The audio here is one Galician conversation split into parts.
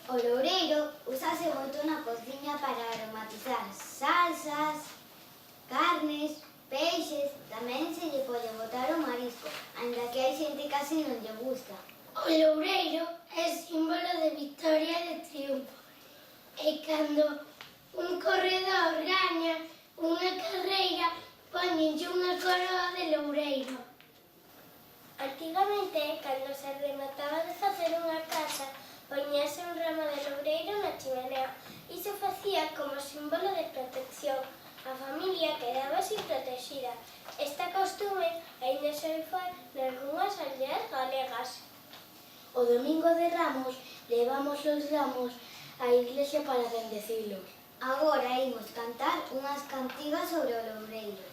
O loureiro úsase moito na cociña para aromatizar salsas, carnes, peixes. Tamén se lle pode botar o marisco, aínda que hai xente que casi non lle gusta. O loureiro é símbolo de victoria e de triunfo. E cando un corredor gaña unha carreira, póñenlle unha coroa de loureiro. Antigamente, cando se remataba de facer unha casa, poñíase un ramo de loureiro na chimenea. Iso facía como símbolo de protección. A familia quedaba así protexida. Esta costume aínda se fai nalgunhas aldeas galegas. O domingo de Ramos levamos os ramos á iglesia para bendecilos. Agora imos cantar unhas cantigas sobre o loureiro.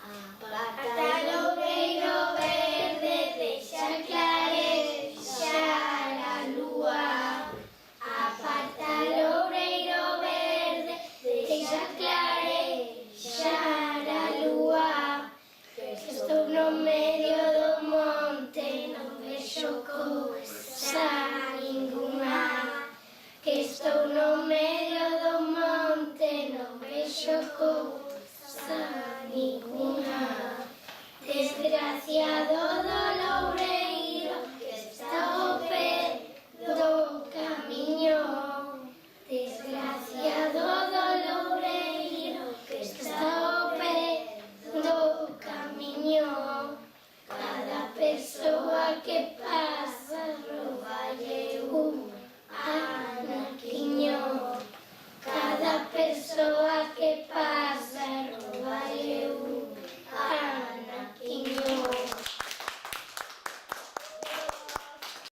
Aparta loureiro verde, deixa clarexar a lúa. Aparta loureiro verde, deixa clarexar a lúa. Que estou no medio do monte, non vexo cousa ninguna. Que estou no medio do monte, non vexo cousa ninguna. Desgraciado do loureiro que está ao pé do camiño. Desgraciado do loureiro que está ao pé do camiño. Cada persoa que